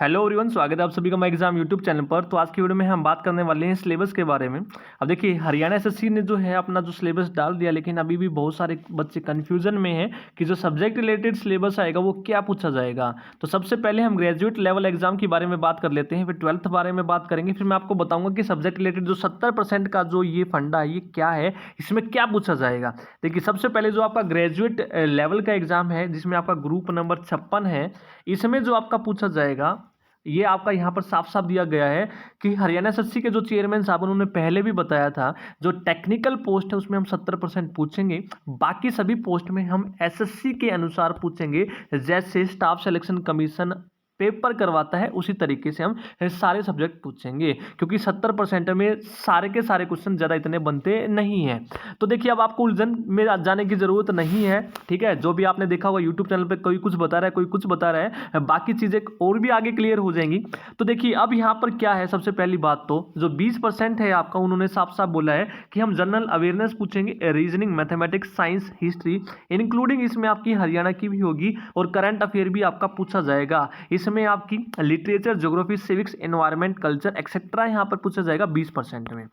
Hello everyone, स्वागत है आप सभी का माय एग्जाम यूट्यूब चैनल पर। तो आज की वीडियो में हम बात करने वाले हैं सिलेबस के बारे में। अब देखिए, हरियाणा एसएससी ने जो है अपना जो सिलेबस डाल दिया, लेकिन अभी भी बहुत सारे बच्चे कंफ्यूजन में हैं कि जो सब्जेक्ट रिलेटेड सिलेबस आएगा वो क्या पूछा जाएगा। तो सबसे पहले हम ग्रेजुएट लेवल एग्जाम के बारे में बात कर लेते हैं, फिर ट्वेल्थ बारे में बात करेंगे, फिर मैं आपको बताऊंगा कि सब्जेक्ट रिलेटेड जो 70% का जो ये फंडा है ये क्या है, इसमें क्या पूछा जाएगा। देखिए, सबसे पहले जो आपका ग्रेजुएट लेवल का एग्जाम है, जिसमें आपका ग्रुप नंबर 56 है, इसमें जो आपका पूछा जाएगा ये आपका यहाँ पर साफ साफ दिया गया है कि हरियाणा एसएससी के जो चेयरमैन साहब उन्होंने पहले भी बताया था, जो टेक्निकल पोस्ट है उसमें हम 70% पूछेंगे, बाकी सभी पोस्ट में हम एसएससी के अनुसार पूछेंगे। जैसे स्टाफ सिलेक्शन कमीशन पेपर करवाता है उसी तरीके से हम सारे सब्जेक्ट पूछेंगे, क्योंकि 70% में सारे के सारे क्वेश्चन ज़्यादा इतने बनते नहीं हैं। तो देखिए, अब आपको उलझन में जाने की ज़रूरत नहीं है, ठीक है। जो भी आपने देखा होगा यूट्यूब चैनल पे, कोई कुछ बता रहा है, कोई कुछ बता रहा है, बाकी चीज़ें और भी आगे क्लियर हो जाएंगी। तो देखिए, अब यहाँ पर क्या है, सबसे पहली बात तो जो 20% है आपका, उन्होंने साफ साफ बोला है कि हम जनरल अवेयरनेस पूछेंगे, reasoning, mathematics, science, history, including इसमें आपकी हरियाणा की भी होगी, और करंट अफेयर भी आपका पूछा जाएगा। इसमें आपकी literature, geography, civics, environment, culture etcetera यहाँ पर पूछा जाएगा 20% में।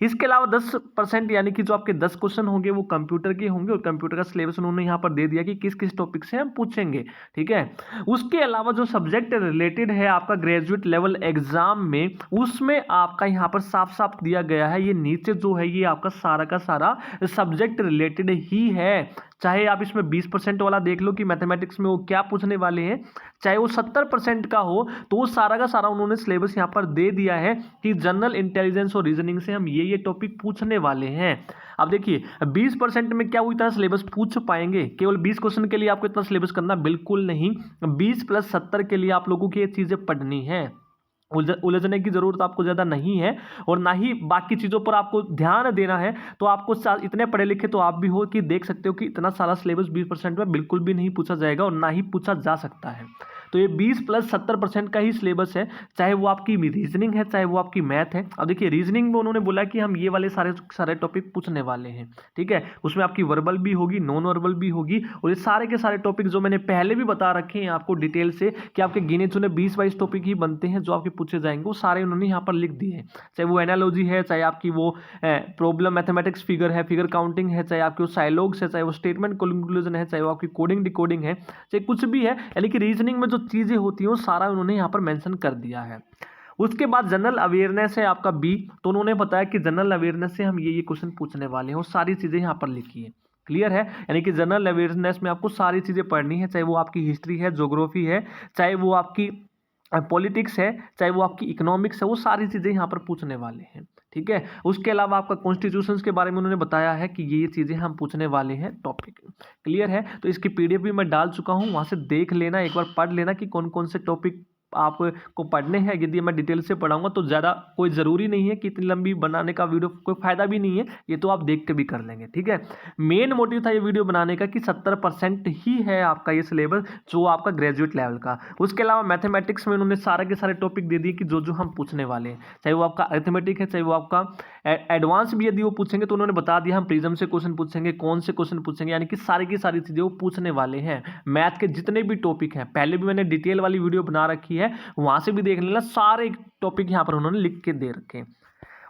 इसके अलावा 10% यानी कि जो आपके 10 क्वेश्चन होंगे वो कंप्यूटर के होंगे, और कंप्यूटर का सिलेबस उन्होंने यहाँ पर दे दिया कि किस किस टॉपिक से हम पूछेंगे, ठीक है। उसके अलावा जो सब्जेक्ट रिलेटेड है आपका ग्रेजुएट लेवल एग्जाम में, उसमें आपका यहाँ पर साफ साफ दिया गया है, ये नीचे जो है ये आपका सारा का सारा सब्जेक्ट रिलेटेड ही है। चाहे आप इसमें 20% वाला देख लो कि मैथमेटिक्स में वो क्या पूछने वाले हैं, चाहे वो 70% का हो, तो वो सारा का सारा उन्होंने सिलेबस यहाँ पर दे दिया है कि जनरल इंटेलिजेंस और रीजनिंग से हम ये टॉपिक पूछने वाले हैं। अब देखिए, 20% में क्या वो इतना सिलेबस पूछ पाएंगे? केवल 20 क्वेश्चन के लिए आपको इतना सिलेबस करना बिल्कुल नहीं, 20 + 70 के लिए आप लोगों की ये चीज़ें पढ़नी है। उलझने की जरूरत आपको ज़्यादा नहीं है, और ना ही बाकी चीज़ों पर आपको ध्यान देना है। तो आपको इतने पढ़े लिखे तो आप भी हो कि देख सकते हो कि इतना सारा सिलेबस 20% में बिल्कुल भी नहीं पूछा जाएगा, और ना ही पूछा जा सकता है। तो ये 20 + 70% का ही सिलेबस है, चाहे वो आपकी रीजनिंग है, चाहे वो आपकी मैथ है। अब देखिए, रीजनिंग में उन्होंने बोला कि हम ये वाले सारे सारे टॉपिक पूछने वाले हैं, ठीक है। उसमें आपकी वर्बल भी होगी, नॉन वर्बल भी होगी, और ये सारे के सारे टॉपिक जो मैंने पहले भी बता रखे हैं आपको डिटेल से कि आपके गिने चुने 20-22 टॉपिक ही बनते हैं जो आपके पूछे जाएंगे, वो सारे उन्होंने यहाँ पर लिख दिए हैं। चाहे वो एनालॉजी है, चाहे आपकी वो प्रॉब्लम मैथमेटिक्स फिगर है, फिगर काउंटिंग है, चाहे आपकी वो साइलॉग्स है, चाहे वो स्टेटमेंट कंक्लूजन है, चाहे वो आपकी कोडिंग डिकोडिंग है, चाहे कुछ भी है, यानी कि रीजनिंग में जो चीज़ें होती हैं वो सारा उन्होंने यहाँ पर मेंशन कर दिया है। उसके बाद जनरल अवेयरनेस है आपका बी, तो उन्होंने बताया कि जनरल अवेयरनेस से हम ये क्वेश्चन पूछने वाले हैं, और सारी चीज़ें यहाँ पर लिखी है। क्लियर है? यानी कि जनरल अवेयरनेस में आपको सारी चीज़ें पढ़नी है, चाहे वो आपकी हिस्ट्री है, ज्योग्राफी है, चाहे वो आपकी पॉलिटिक्स है, चाहे वो आपकी इकोनॉमिक्स है, वो सारी चीज़ें यहाँ पर पूछने वाले हैं, ठीक है। उसके अलावा आपका कॉन्स्टिट्यूशंस के बारे में उन्होंने बताया है कि ये चीज़ें हम पूछने वाले हैं टॉपिक। क्लियर है? तो इसकी पीडीएफ भी मैं डाल चुका हूँ, वहाँ से देख लेना, एक बार पढ़ लेना कि कौन कौन से टॉपिक आपको पढ़ने हैं। यदि मैं डिटेल से पढ़ाऊंगा तो ज़्यादा कोई ज़रूरी नहीं है कि इतनी लंबी बनाने का वीडियो, कोई फ़ायदा भी नहीं है, ये तो आप देख के भी कर लेंगे, ठीक है। मेन मोटिव था ये वीडियो बनाने का कि 70% ही है आपका ये सिलेबस जो आपका ग्रेजुएट लेवल का। उसके अलावा मैथमेटिक्स में उन्होंने सारे के सारे टॉपिक दे दिए कि जो जो हम पूछने वाले हैं, चाहे वो आपका अरिथमेटिक है, चाहे वो आपका एडवांस भी यदि वो पूछेंगे तो उन्होंने बता दिया हम प्रिज्म से क्वेश्चन पूछेंगे, कौन से क्वेश्चन पूछेंगे, यानी कि सारी की सारी चीज़ें वो पूछने वाले हैं। मैथ के जितने भी टॉपिक हैं, पहले भी मैंने डिटेल वाली वीडियो बना रखी है, वहाँ से भी देख लेना, सारे टॉपिक यहाँ पर उन्होंने लिख के दे रखे हैं।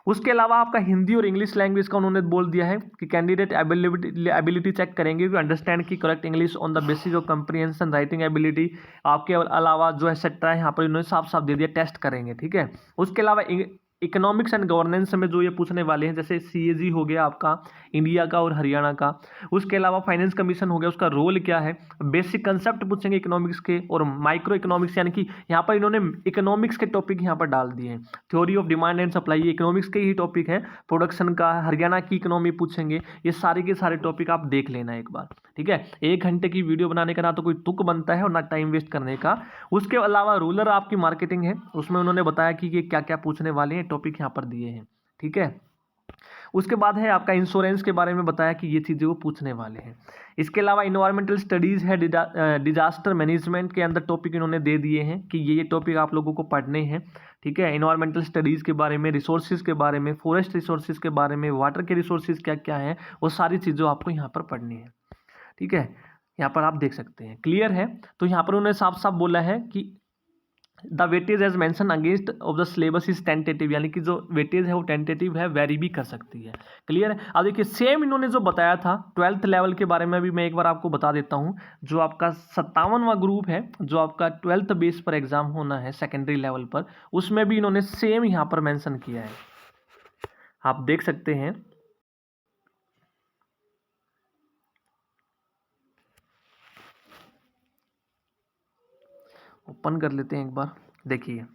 उसके अलावा आपका हिंदी और इंग्लिश लैंग्वेज का उन्होंने बोल दिया है कि कैंडिडेट एबिलिटी चेक करेंगे टू अंडरस्टैंड की correct English on the basis of comprehension, writing ability. आपके अलावा जो एक्सेट्रा यहाँ पर उन्होंने साफ साफ दे दिया, टेस्ट करेंगे, ठीक है। उसके अलावा इकोनॉमिक्स एंड गवर्नेंस में जो ये पूछने वाले हैं, जैसे सीएजी हो गया आपका इंडिया का और हरियाणा का। उसके अलावा फाइनेंस कमीशन हो गया, उसका रोल क्या है, बेसिक कंसेप्ट पूछेंगे इकोनॉमिक्स के, और माइक्रो इकोनॉमिक्स, यानी कि यहाँ पर इन्होंने इकोनॉमिक्स के टॉपिक यहाँ पर डाल दिए हैं। Theory of demand and supply, ये इकोनॉमिक्स के ही टॉपिक है। प्रोडक्शन का, हरियाणा की इकोनॉमी पूछेंगे। ये सारे के सारे टॉपिक आप देख लेना एक बार, ठीक है। 1 घंटे की वीडियो बनाने का ना तो कोई तुक बनता है और ना टाइम वेस्ट करने का। उसके अलावा रूरल आपकी मार्केटिंग है, उसमें उन्होंने बताया कि ये क्या क्या पूछने वाले हैं, टॉपिक यहाँ पर दिए हैं, ठीक है। उसके बाद है आपका इंश्योरेंस के बारे में बताया कि ये चीज़ें वो पूछने वाले हैं। इसके अलावा इन्वायरमेंटल स्टडीज़ है, डिजास्टर मैनेजमेंट के अंदर टॉपिक इन्होंने दे दिए हैं कि ये टॉपिक आप लोगों को पढ़ने हैं, ठीक है। इन्वायरमेंटल स्टडीज़ के बारे में, रिसोर्सेज के बारे में, फॉरेस्ट रिसोर्सेज के बारे में, वाटर के रिसोर्सेज क्या क्या हैं, वो सारी चीज़ें आपको यहाँ पर पढ़नी है, ठीक है। यहाँ पर आप देख सकते हैं, क्लियर है। तो यहाँ पर उन्होंने साफ साफ बोला है कि the weightage as mention against of the syllabus is tentative, यानी कि जो वेटेज है वो टेंटेटिव है, वेरी भी कर सकती है। क्लियर है। अब देखिए सेम इन्होंने जो बताया था 12th लेवल के बारे में भी मैं एक बार आपको बता देता हूँ। जो आपका 57वां ग्रुप है, जो आपका 12th बेस पर एग्जाम होना है सेकेंडरी लेवल पर, उसमें भी इन्होंने सेम यहाँ पर मेंशन किया है, आप देख सकते हैं। ओपन कर लेते हैं एक बार, देखिए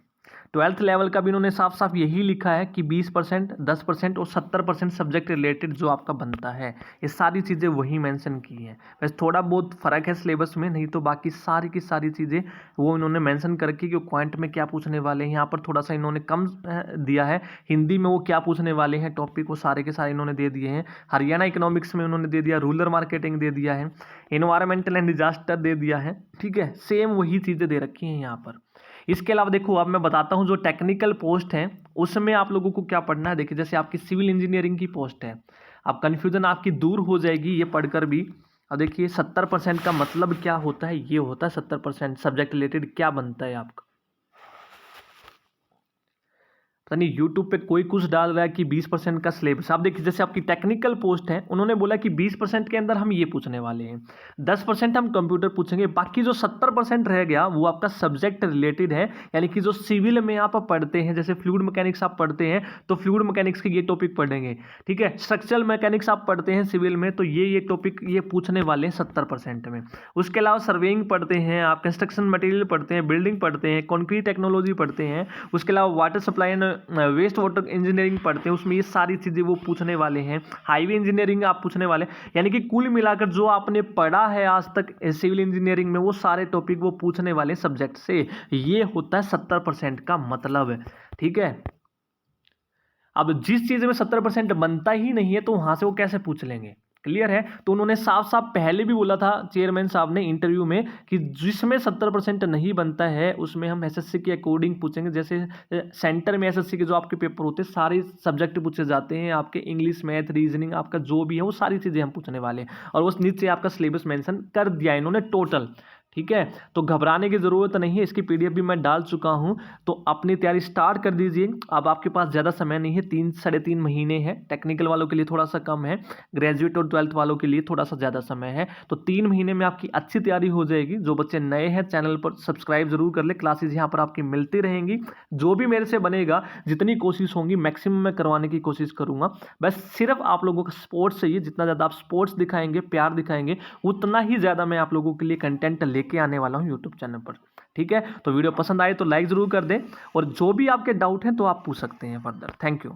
12th लेवल का भी इन्होंने साफ साफ यही लिखा है कि 20%, 10% और 70% सब्जेक्ट रिलेटेड जो आपका बनता है, ये सारी चीज़ें वही मेंशन की हैं। वैसे थोड़ा बहुत फ़र्क है सिलेबस में, नहीं तो बाकी सारी की सारी चीज़ें वो इन्होंने मेंशन करके कि क्वांट में क्या पूछने वाले हैं, यहाँ पर थोड़ा सा इन्होंने कम दिया है। हिंदी में वो क्या पूछने वाले हैं टॉपिक, वो सारे के सारे इन्होंने दे दिए हैं। हरियाणा इकोनॉमिक्स में उन्होंने दे दिया, रूरल मार्केटिंग दे दिया है, इन्वायरमेंटल एंड डिजास्टर दे दिया है। ठीक है, सेम वही चीज़ें दे रखी हैं यहाँ पर। इसके अलावा देखो अब मैं बताता हूँ जो टेक्निकल पोस्ट है उसमें आप लोगों को क्या पढ़ना है। देखिए जैसे आपकी सिविल इंजीनियरिंग की पोस्ट है, अब कन्फ्यूजन आपकी दूर हो जाएगी ये पढ़कर भी। अब देखिए 70% का मतलब क्या होता है, ये होता है 70% सब्जेक्ट रिलेटेड क्या बनता है आपका। पता नहीं यूट्यूब पे कोई कुछ डाल रहा है कि 20% का सिलेबस। आप देखिए जैसे आपकी टेक्निकल पोस्ट है, उन्होंने बोला कि 20% के अंदर हम ये पूछने वाले हैं, 10% हम कंप्यूटर पूछेंगे, बाकी जो 70% रह गया वो आपका सब्जेक्ट रिलेटेड है। यानी कि जो सिविल में आप पढ़ते हैं, जैसे फ्लूइड मैकेनिक्स आप पढ़ते हैं तो फ्लूइड मैकेनिक्स के ये टॉपिक पढ़ेंगे। ठीक है, स्ट्रक्चरल मैकेनिक्स आप पढ़ते हैं सिविल में तो ये टॉपिक ये पूछने वाले हैं 70% में। उसके अलावा सर्वेइंग पढ़ते हैं आप, कंस्ट्रक्शन मटेरियल पढ़ते हैं, बिल्डिंग पढ़ते हैं, कॉन्क्रीट टेक्नोलॉजी पढ़ते हैं, उसके अलावा water supply and waste water engineering पढ़ते हैं, उसमें ये सारी चीज़ें वो पूछने वाले हैं। हाईवे इंजीनियरिंग आप पूछने वाले, यानी कि कुल मिलाकर जो आपने पढ़ा है आज तक सिविल इंजीनियरिंग में वो सारे टॉपिक वो पूछने वाले सब्जेक्ट से। ये होता है 70% का मतलब। ठीक है, अब जिस चीज़ में 70% बनता ही नहीं है तो वहाँ से वो कैसे पूछ लेंगे। क्लियर है। तो उन्होंने साफ साफ पहले भी बोला था चेयरमैन साहब ने इंटरव्यू में कि जिसमें 70% नहीं बनता है उसमें हम एसएससी के अकॉर्डिंग पूछेंगे। जैसे सेंटर में एसएससी के जो आपके पेपर होते हैं सारे सब्जेक्ट पूछे जाते हैं, आपके इंग्लिश मैथ रीजनिंग आपका जो भी है वो सारी चीज़ें हम पूछने वाले हैं। और उस नीचे आपका सिलेबस मेंशन कर दिया इन्होंने टोटल। ठीक है, तो घबराने की ज़रूरत नहीं है, इसकी पीडीएफ भी मैं डाल चुका हूं। तो अपनी तैयारी स्टार्ट कर दीजिए। अब आपके पास ज़्यादा समय नहीं है, 3-3.5 महीने है। टेक्निकल वालों के लिए थोड़ा सा कम है, ग्रेजुएट और 12th वालों के लिए थोड़ा सा ज़्यादा समय है। तो 3 महीने में आपकी अच्छी तैयारी हो जाएगी। जो बच्चे नए हैं चैनल पर सब्सक्राइब जरूर कर ले, क्लासेज यहाँ पर आपकी मिलती रहेंगी। जो भी मेरे से बनेगा, जितनी कोशिश होंगी मैक्सिमम मैं करवाने की कोशिश करूँगा। बस सिर्फ आप लोगों का सपोर्ट चाहिए, जितना ज़्यादा आप सपोर्ट्स दिखाएंगे, प्यार दिखाएंगे, उतना ही ज़्यादा मैं आप लोगों के लिए कंटेंट लेके आने वाला हूं यूट्यूब चैनल पर। ठीक है, तो वीडियो पसंद आए तो लाइक जरूर कर दें, और जो भी आपके डाउट हैं तो आप पूछ सकते हैं फर्दर। Thank you.